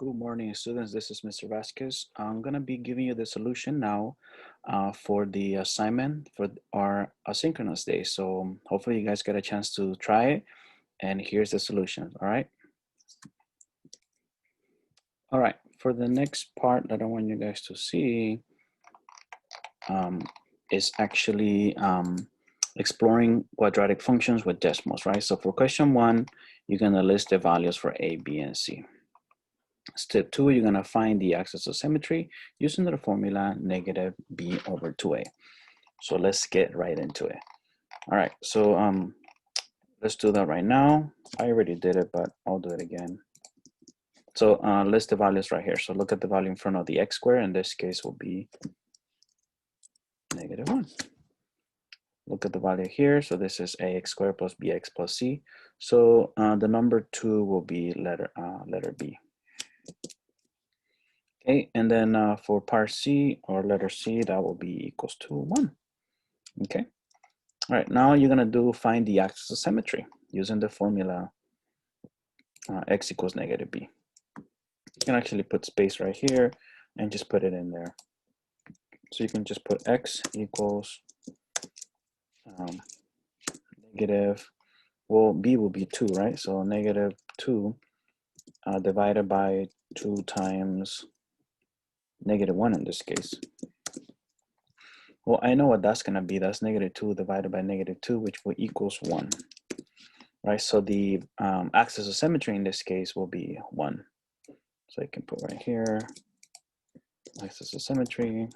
Good morning, students. This is Mr. Vasquez. I'm going to be giving you the solution now for the assignment for our asynchronous day. So hopefully you guys get a chance to try it. And here's the solution, all right? All right, for the next part that I want you guys to see is actually exploring quadratic functions with Desmos, right? So for question 1, you're going to list the values for A, B, and C. Step 2, you're going to find the axis of symmetry using the formula negative b over 2a. So let's get right into it. All right, so let's do that right now. I already did it, but I'll do it again. So list the values right here. So look at the value in front of the x squared. In this case will be -1. Look at the value here. So this is ax squared plus bx plus c. So the number 2 will be letter B. Okay, and then for part C or letter C, that will be equals to 1. Okay, all right, now you're gonna find the axis of symmetry using the formula x equals negative b. You can actually put space right here and just put it in there. So you can just put x equals negative, well, b will be 2, right? So -2 divided by 2 times -1 in this case. Well, I know what that's going to be. That's -2 divided by -2, which will equals 1, right? So the axis of symmetry in this case will be 1. So I can put right here, axis of symmetry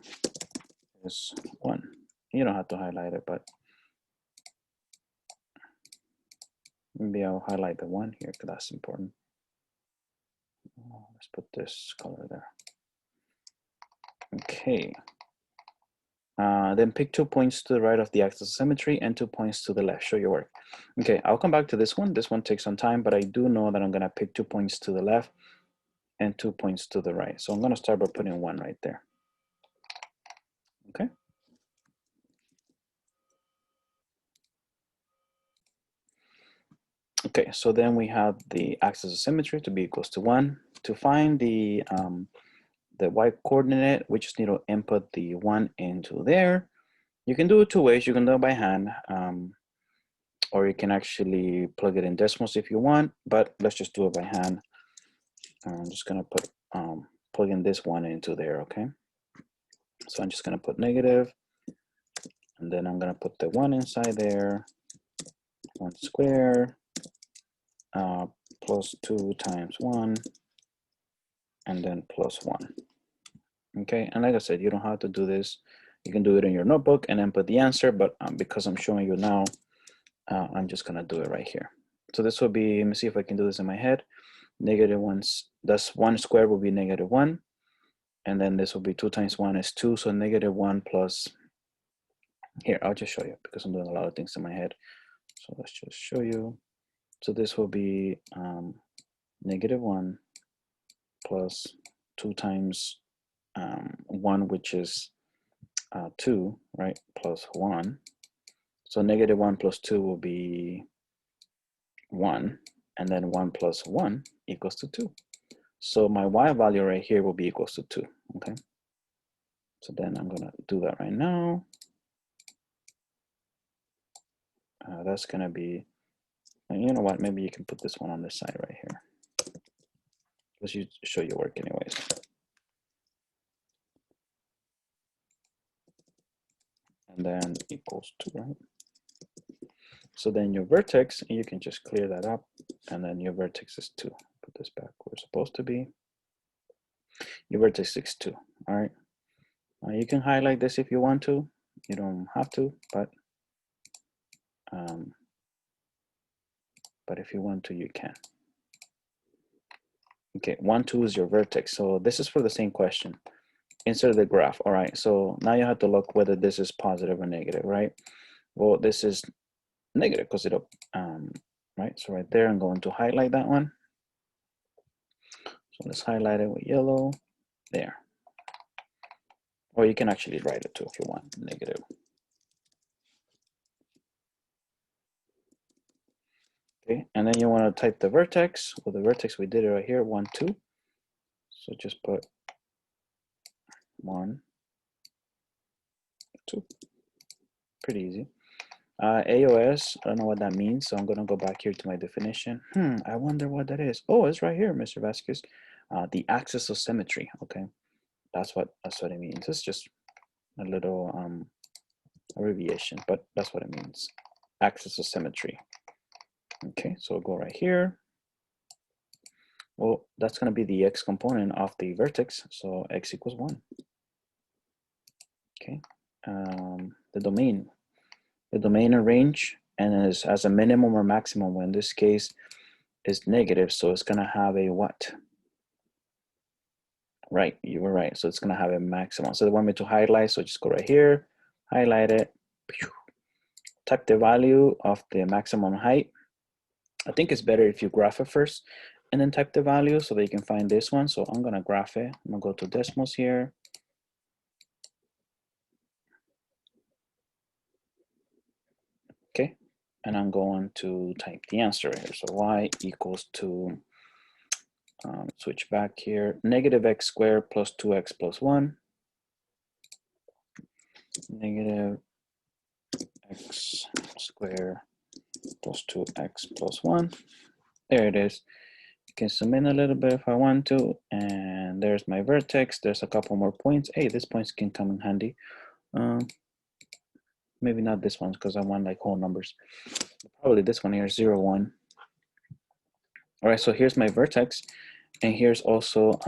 is 1. You don't have to highlight it, but maybe I'll highlight the 1 here because that's important. Let's put this color there. Okay. Then pick 2 points to the right of the axis of symmetry and 2 points to the left. Show your work. Okay, I'll come back to this one. This one takes some time, but I do know that I'm going to pick 2 points to the left and 2 points to the right. So I'm going to start by putting 1 right there. Okay. Okay, so then we have the axis of symmetry to be equals to 1. To find the y coordinate, we just need to input the 1 into there. You can do it 2 ways. You can do it by hand, or you can actually plug it in Desmos if you want, but let's just do it by hand. I'm just going to put plug in this 1 into there, okay? So I'm just going to put negative, and then I'm going to put the 1 inside there, 1 square, plus 2 times 1, and then plus 1. Okay, and like I said, you don't have to do this. You can do it in your notebook and then put the answer, but because I'm showing you now, I'm just gonna do it right here. So this will be, let me see if I can do this in my head. -1, that's 1 squared will be -1. And then this will be 2 times 1 is 2. So -1 plus, here, I'll just show you because I'm doing a lot of things in my head. So let's just show you. So this will be -1 plus 2 times 1, which is 2, right, plus 1. So -1 plus 2 will be 1, and then 1 plus 1 equals to 2. So my y value right here will be equals to 2, okay? So then I'm gonna do that right now. That's gonna be, and you know what, maybe you can put this one on this side right here. Let's show your work anyways. And then equals 2, right? So then your vertex, you can just clear that up, and then your vertex is 2. Put this back where it's supposed to be. Your vertex is 2, all right? You can highlight this if you want to. You don't have to, but if you want to, you can. Okay, 1, 2 is your vertex. So this is for the same question. Insert the graph. All right, so now you have to look whether this is positive or negative, right? Well, this is negative because it'll, right? So right there, I'm going to highlight that one. So let's highlight it with yellow there. Or you can actually write it too if you want, negative. Okay, and then you want to type the vertex. Well, the vertex, we did it right here, 1, 2. So just put 1, 2. Pretty easy. AOS, I don't know what that means, so I'm going to go back here to my definition. I wonder what that is. Oh, it's right here, Mr. Vasquez. The axis of symmetry. Okay, that's what it means. It's just a little abbreviation, but that's what it means. Axis of symmetry. Okay, so we'll go right here. Well, that's going to be the x component of the vertex, so x equals 1. Okay, the domain and range, and is as a minimum or maximum, when in this case is negative, so it's going to have a what? Right, you were right. So it's going to have a maximum. So they want me to highlight, so just go right here, highlight it, type the value of the maximum height. I think it's better if you graph it first and then type the value so that you can find this one. So I'm going to graph it. I'm going to go to Desmos here. Okay, and I'm going to type the answer here. So y equals to, switch back here, negative x squared plus 2x plus 1, negative x squared plus 2x plus 1. There it is. You can zoom in a little bit if I want to, and there's my vertex. There's a couple more points. Hey, these points can come in handy. Maybe not this one because I want like whole numbers. Probably this one here, 0, 1. All right, so here's my vertex, and here's also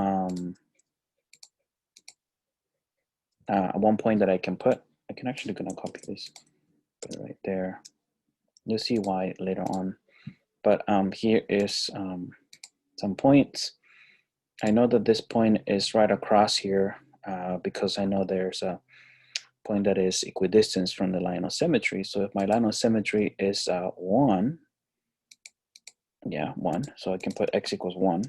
one point that I can put. I can actually gonna copy this, put it right there. You'll see why later on. But here is some points. I know that this point is right across here because I know there's a point that is equidistant from the line of symmetry. So if my line of symmetry is 1, yeah, 1. So I can put x equals 1.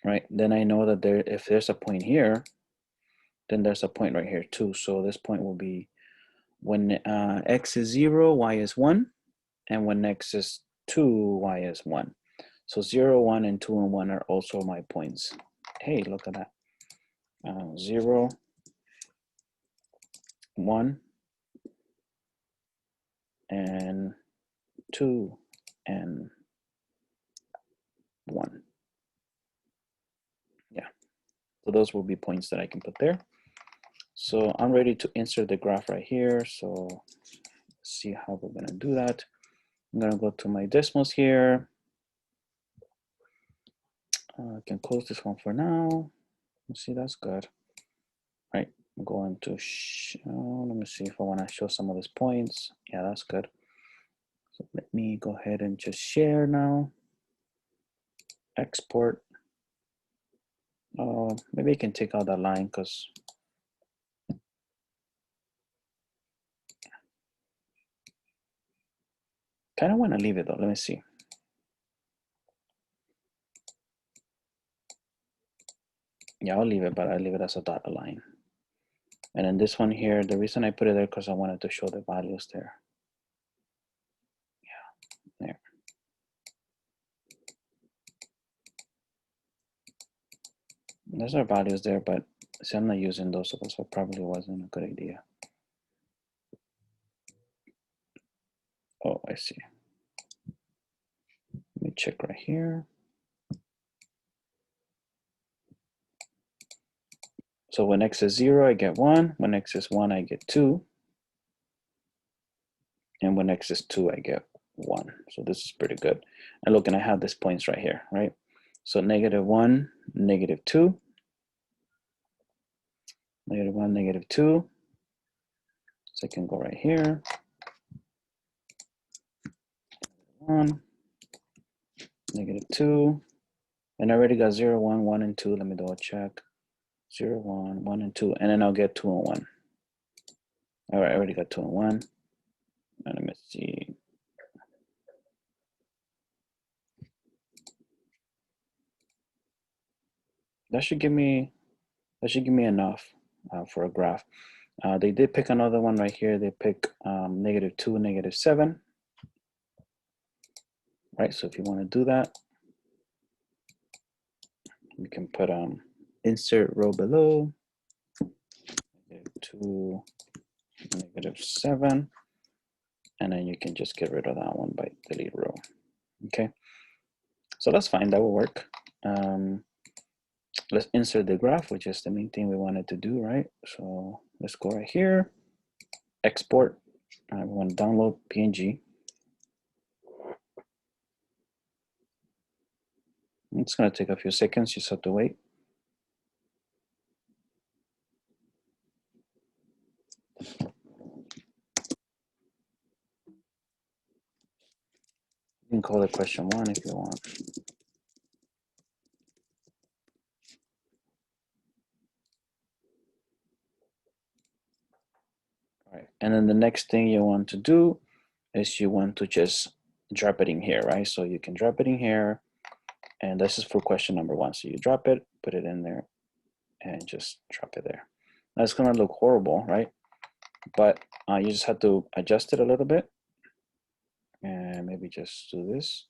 Right, then I know that if there's a point here, then there's a point right here too. So this point will be when x is 0, y is 1, and when x is 2, y is 1. So 0, 1, and 2 and 1 are also my points. Hey, look at that. 0, 1, and 2, and 1. Yeah, so those will be points that I can put there. So I'm ready to insert the graph right here. So let's see how we're gonna do that. I'm gonna go to my Desmos here. I can close this one for now. Let's see, that's good. Right, I'm going to, let me see if I wanna show some of these points. Yeah, that's good. So let me go ahead and just share now. Export. Maybe I can take out that line because kind of want to leave it though. Let me see. Yeah, I'll leave it, but I'll leave it as a dotted line. And then this one here, the reason I put it there because I wanted to show the values there. Yeah, there. There's our values there, but see, I'm not using those, so that probably wasn't a good idea. Oh, I see. Let me check right here. So when x is 0, I get 1. When x is 1, I get 2. And when x is 2, I get 1. So this is pretty good. And look, and I have these points right here, right? So negative 1, negative 2. Negative 1, negative 2. So I can go right here. 1, negative 2. And I already got 0, 1, 1, and 2. Let me double check. 0, 1, 1, and 2. And then I'll get 2 and 1. All right, I already got 2 and 1. And let me see. That should give me enough for a graph. They did pick another one right here. They pick negative 2, negative 7. Right, so if you want to do that, You can put insert row below, -2, -7, and then you can just get rid of that one by delete row. Okay, so that's fine, that will work. Let's insert the graph, which is the main thing we wanted to do, right? So let's go right here, export. We want to download PNG. It's going to take a few seconds, you just have to wait. You can call it question 1 if you want. All right, and then the next thing you want to do is you want to just drop it in here, right? So you can drop it in here, and this is for question number 1. So you drop it, put it in there, and just drop it there. Now it's gonna look horrible, right? But you just have to adjust it a little bit, and maybe just do this.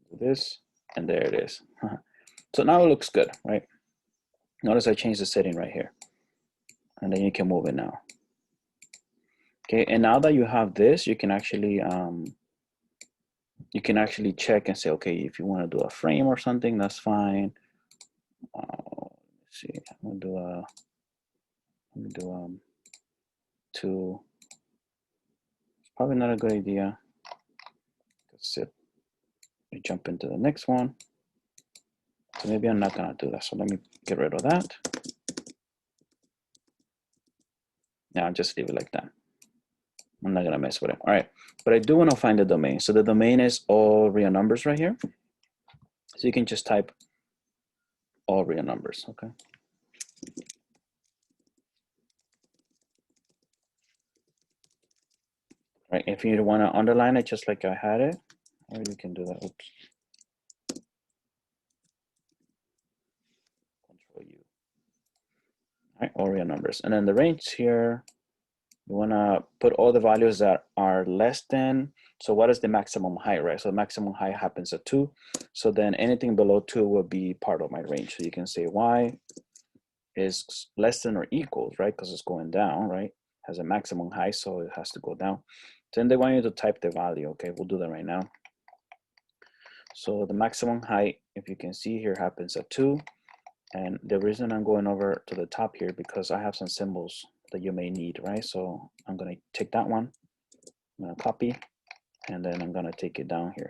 Do this, and there it is. So now it looks good, right? Notice I changed the setting right here, and then you can move it now. Okay, and now that you have this, you can actually check and say, okay, if you want to do a frame or something, that's fine. Let's see, I'm gonna do 2. It's probably not a good idea. That's it. We jump into the next one. So maybe I'm not gonna do that. So let me get rid of that. Now just leave it like that. I'm not gonna mess with it. All right, but I do want to find the domain. So the domain is all real numbers right here. So you can just type all real numbers, okay? Right, if you want to underline it just like I had it, or you can do that. Oops. Control U. All right, all real numbers. And then the range here, you want to put all the values that are less than, so what is the maximum height, right? So the maximum height happens at 2. So then anything below 2 will be part of my range. So you can say Y is less than or equals, right? Because it's going down, right? Has a maximum height, so it has to go down. Then they want you to type the value. Okay, we'll do that right now. So the maximum height, if you can see here, happens at 2. And the reason I'm going over to the top here, because I have some symbols that you may need, right? So I'm gonna take that one, I'm gonna copy, and then I'm gonna take it down here.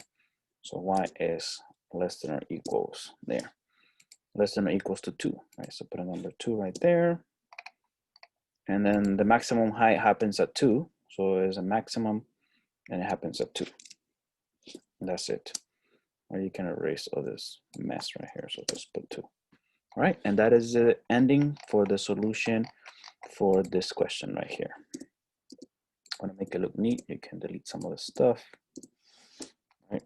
So Y is less than or equals there. Less than or equals to 2, right? So put a number 2 right there. And then the maximum height happens at 2. So there's a maximum and it happens at 2. And that's it. Or you can erase all this mess right here. So just put 2. All right, and that is the ending for the solution for this question right here. I want to make it look neat. You can delete some of the stuff. All right.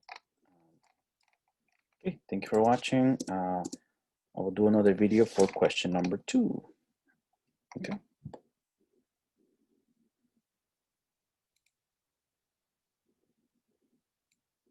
Okay, thank you for watching. I will do another video for question number 2. Okay.